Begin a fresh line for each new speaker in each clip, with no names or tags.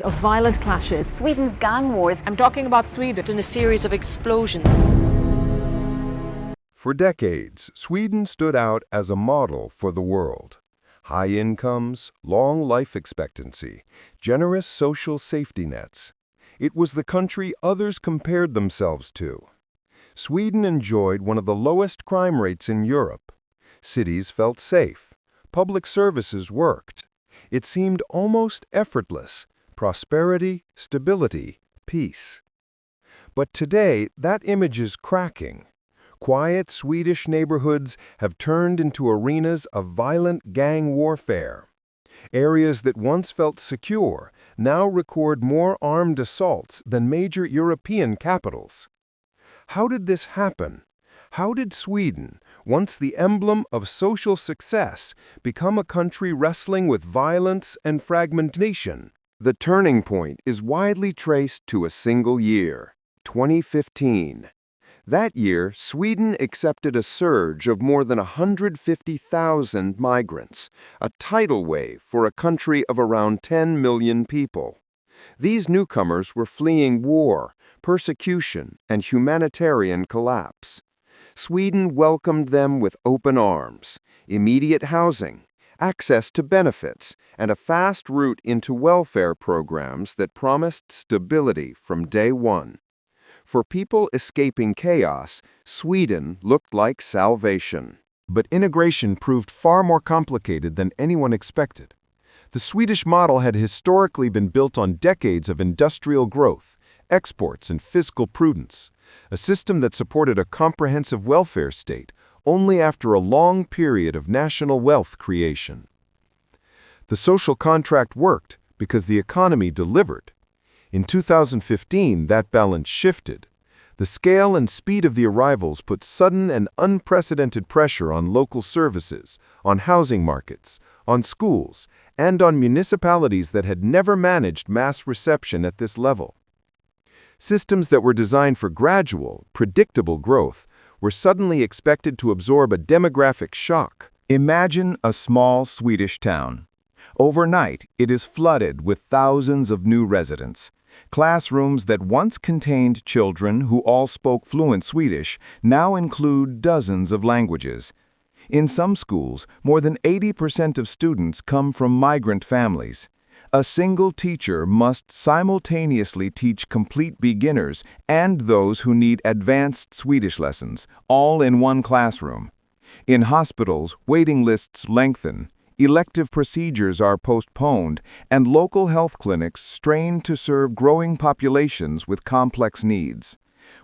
of violent clashes.
Sweden's gang wars.
I'm talking about Sweden.
In a series of explosions.
For decades, Sweden stood out as a model for the world. High incomes, long life expectancy, generous social safety nets. It was the country others compared themselves to. Sweden enjoyed one of the lowest crime rates in Europe. Cities felt safe. Public services worked. It seemed almost effortless. Prosperity, stability, peace. But today, that image is cracking. Quiet Swedish neighborhoods have turned into arenas of violent gang warfare. Areas that once felt secure now record more armed assaults than major European capitals. How did this happen? How did Sweden, once the emblem of social success, become a country wrestling with violence and fragmentation? The turning point is widely traced to a single year, 2015. That year, Sweden accepted a surge of more than 150,000 migrants, a tidal wave for a country of around 10 million people. These newcomers were fleeing war, persecution, and humanitarian collapse. Sweden welcomed them with open arms, immediate housing, access to benefits, and a fast route into welfare programs that promised stability from day one. For people escaping chaos, Sweden looked like salvation.
But integration proved far more complicated than anyone expected. The Swedish model had historically been built on decades of industrial growth, exports, and fiscal prudence, a system that supported a comprehensive welfare state only after a long period of national wealth creation. The social contract worked because the economy delivered. In 2015, that balance shifted. The scale and speed of the arrivals put sudden and unprecedented pressure on local services, on housing markets, on schools, and on municipalities that had never managed mass reception at this level. Systems that were designed for gradual, predictable growth were suddenly expected to absorb a demographic shock.
Imagine a small Swedish town. Overnight, it is flooded with thousands of new residents. Classrooms that once contained children who all spoke fluent Swedish now include dozens of languages. In some schools, more than 80% of students come from migrant families. A single teacher must simultaneously teach complete beginners and those who need advanced Swedish lessons, all in one classroom. In hospitals, waiting lists lengthen. Elective procedures are postponed, and local health clinics strain to serve growing populations with complex needs.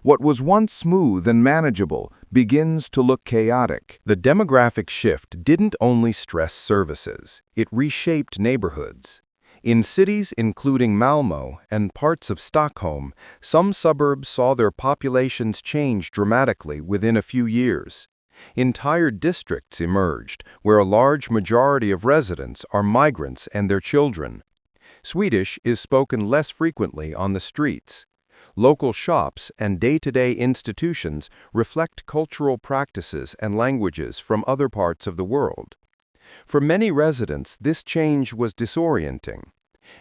What was once smooth and manageable begins to look chaotic.
The demographic shift didn't only stress services, it reshaped neighborhoods. In cities including Malmö and parts of Stockholm, some suburbs saw their populations change dramatically within a few years. Entire districts emerged, where a large majority of residents are migrants and their children. Swedish is spoken less frequently on the streets. Local shops and day-to-day institutions reflect cultural practices and languages from other parts of the world. For many residents, this change was disorienting.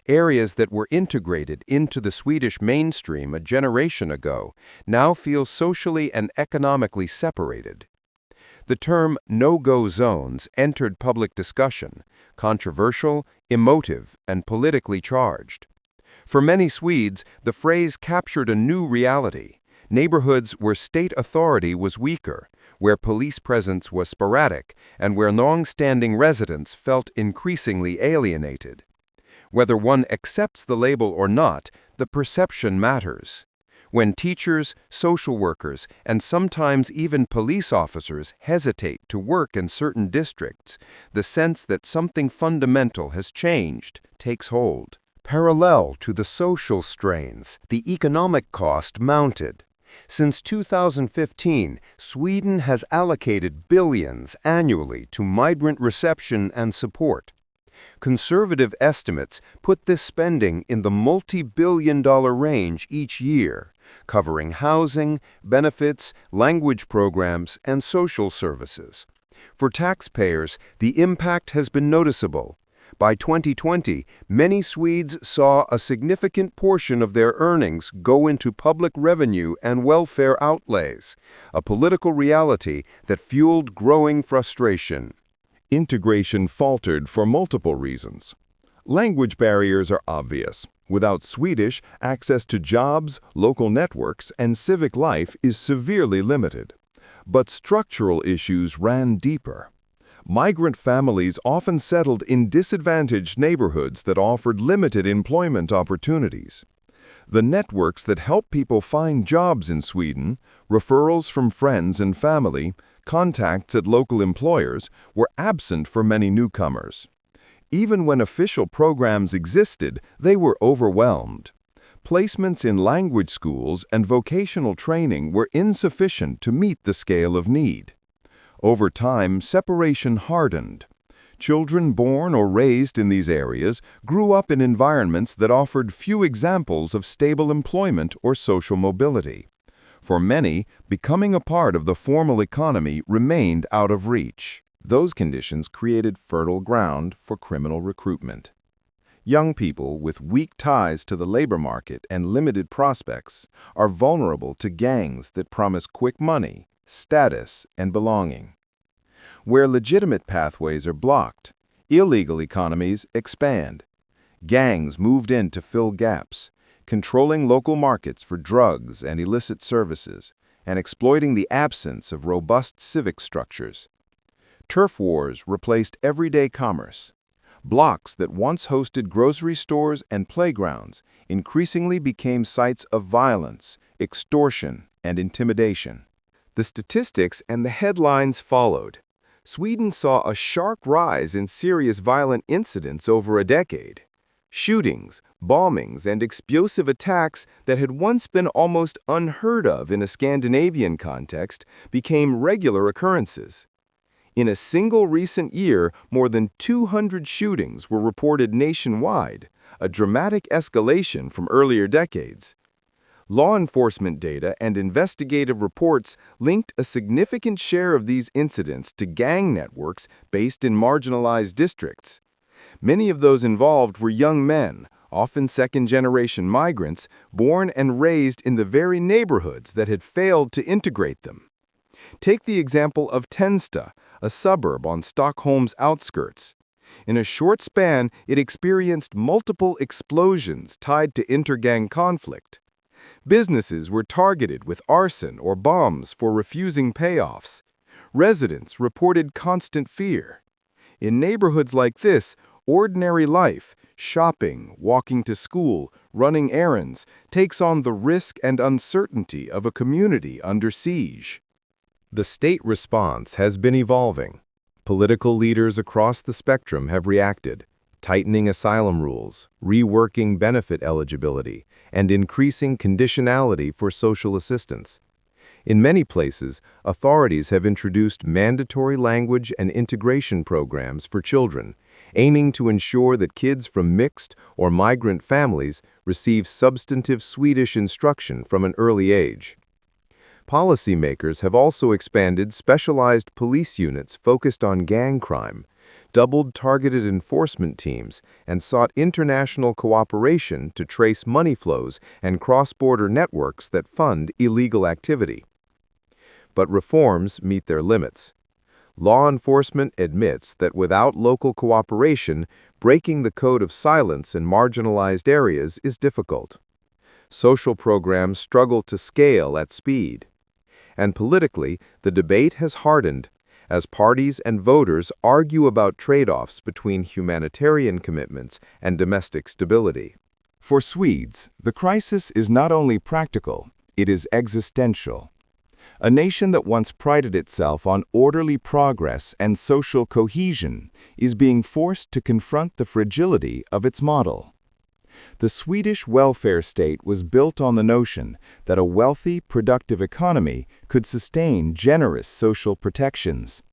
Areas that were integrated into the Swedish mainstream a generation ago now feel socially and economically separated. The term no-go zones entered public discussion, controversial, emotive, and politically charged. For many Swedes, the phrase captured a new reality: neighborhoods where state authority was weaker, where police presence was sporadic, and where long-standing residents felt increasingly alienated. Whether one accepts the label or not, the perception matters. When teachers, social workers, and sometimes even police officers hesitate to work in certain districts, the sense that something fundamental has changed takes hold. Parallel to the social strains, the economic cost mounted. Since 2015, Sweden has allocated billions annually to migrant reception and support. Conservative estimates put this spending in the multi-billion-dollar range each year, covering housing, benefits, language programs, and social services. For taxpayers, the impact has been noticeable. By 2020, many Swedes saw a significant portion of their earnings go into public revenue and welfare outlays, a political reality that fueled growing frustration.
Integration faltered for multiple reasons. Language barriers are obvious. Without Swedish, access to jobs, local networks, and civic life is severely limited. But structural issues ran deeper. Migrant families often settled in disadvantaged neighborhoods that offered limited employment opportunities. The networks that help people find jobs in Sweden, referrals from friends and family, contacts at local employers, were absent for many newcomers. Even when official programs existed, they were overwhelmed. Placements in language schools and vocational training were insufficient to meet the scale of need. Over time, separation hardened. Children born or raised in these areas grew up in environments that offered few examples of stable employment or social mobility. For many, becoming a part of the formal economy remained out of reach. Those conditions created fertile ground for criminal recruitment. Young people with weak ties to the labor market and limited prospects are vulnerable to gangs that promise quick money, status, and belonging. Where legitimate pathways are blocked, illegal economies expand. Gangs moved in to fill gaps, controlling local markets for drugs and illicit services, and exploiting the absence of robust civic structures. Turf wars replaced everyday commerce. Blocks that once hosted grocery stores and playgrounds increasingly became sites of violence, extortion, and intimidation. The statistics and the headlines followed. Sweden saw a sharp rise in serious violent incidents over a decade. Shootings, bombings, and explosive attacks that had once been almost unheard of in a Scandinavian context became regular occurrences. In a single recent year, more than 200 shootings were reported nationwide, a dramatic escalation from earlier decades. Law enforcement data and investigative reports linked a significant share of these incidents to gang networks based in marginalized districts. Many of those involved were young men, often second-generation migrants, born and raised in the very neighborhoods that had failed to integrate them. Take the example of Tensta, a suburb on Stockholm's outskirts. In a short span, it experienced multiple explosions tied to intergang conflict. Businesses were targeted with arson or bombs for refusing payoffs. Residents reported constant fear. In neighborhoods like this, ordinary life, shopping, walking to school, running errands, takes on the risk and uncertainty of a community under siege. The state response has been evolving. Political leaders across the spectrum have reacted, tightening asylum rules, reworking benefit eligibility, and increasing conditionality for social assistance. In many places, authorities have introduced mandatory language and integration programs for children, aiming to ensure that kids from mixed or migrant families receive substantive Swedish instruction from an early age. Policymakers have also expanded specialized police units focused on gang crime, doubled targeted enforcement teams, and sought international cooperation to trace money flows and cross-border networks that fund illegal activity. But reforms meet their limits. Law enforcement admits that without local cooperation, breaking the code of silence in marginalized areas is difficult. Social programs struggle to scale at speed. And politically, the debate has hardened as parties and voters argue about trade-offs between humanitarian commitments and domestic stability. For Swedes, the crisis is not only practical, it is existential. A nation that once prided itself on orderly progress and social cohesion is being forced to confront the fragility of its model. The Swedish welfare state was built on the notion that a wealthy, productive economy could sustain generous social protections.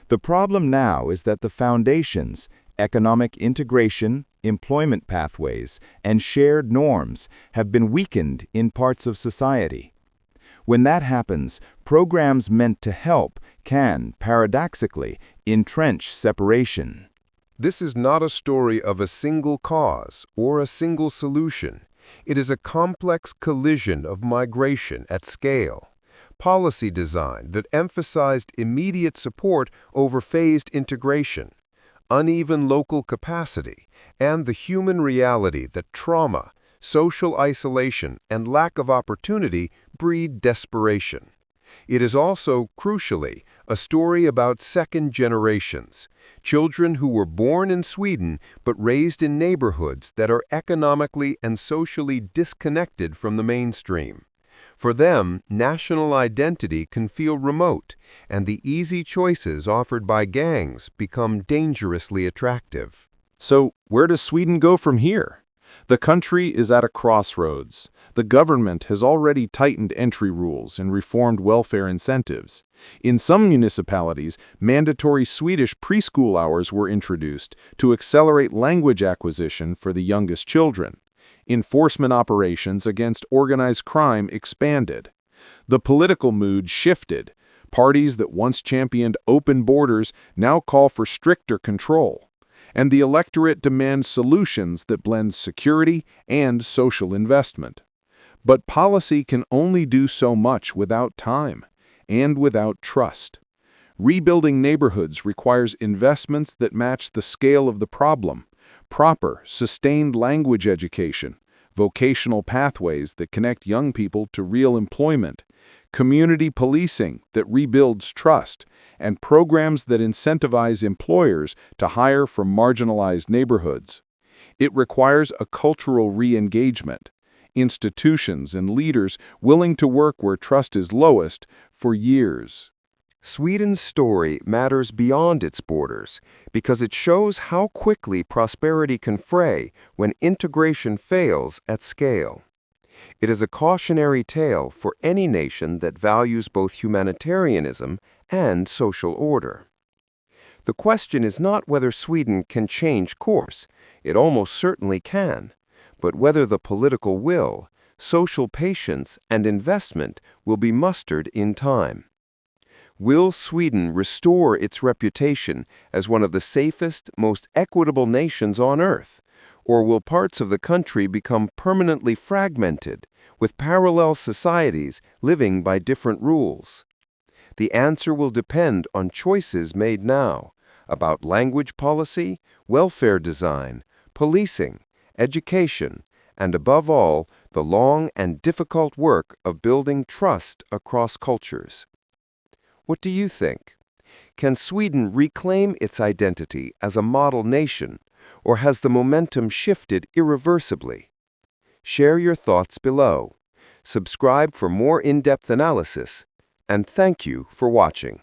The problem now is that the foundations, economic integration, employment pathways, and shared norms have been weakened in parts of society. When that happens, programs meant to help can, paradoxically, entrench separation.
This is not a story of a single cause or a single solution. It is a complex collision of migration at scale, policy design that emphasized immediate support over phased integration, uneven local capacity, and the human reality that trauma, social isolation, and lack of opportunity breed desperation. It is also, crucially, a story about second generations, children who were born in Sweden but raised in neighborhoods that are economically and socially disconnected from the mainstream. For them, national identity can feel remote, and the easy choices offered by gangs become dangerously attractive.
So, where does Sweden go from here? The country is at a crossroads. The government has already tightened entry rules and reformed welfare incentives. In some municipalities, mandatory Swedish preschool hours were introduced to accelerate language acquisition for the youngest children. Enforcement operations against organized crime expanded. The political mood shifted. Parties that once championed open borders now call for stricter control. And the electorate demands solutions that blend security and social investment. But policy can only do so much without time and without trust. Rebuilding neighborhoods requires investments that match the scale of the problem, proper, sustained language education, vocational pathways that connect young people to real employment, community policing that rebuilds trust, and programs that incentivize employers to hire from marginalized neighborhoods. It requires a cultural re-engagement, institutions and leaders willing to work where trust is lowest for years.
Sweden's story matters beyond its borders because it shows how quickly prosperity can fray when integration fails at scale. It is a cautionary tale for any nation that values both humanitarianism and social order. The question is not whether Sweden can change course, it almost certainly can, but whether the political will, social patience, and investment will be mustered in time. Will Sweden restore its reputation as one of the safest, most equitable nations on earth? Or will parts of the country become permanently fragmented, with parallel societies living by different rules? The answer will depend on choices made now about language policy, welfare design, policing, education, and above all, the long and difficult work of building trust across cultures. What do you think? Can Sweden reclaim its identity as a model nation, or has the momentum shifted irreversibly? Share your thoughts below. Subscribe for more in-depth analysis, and thank you for watching.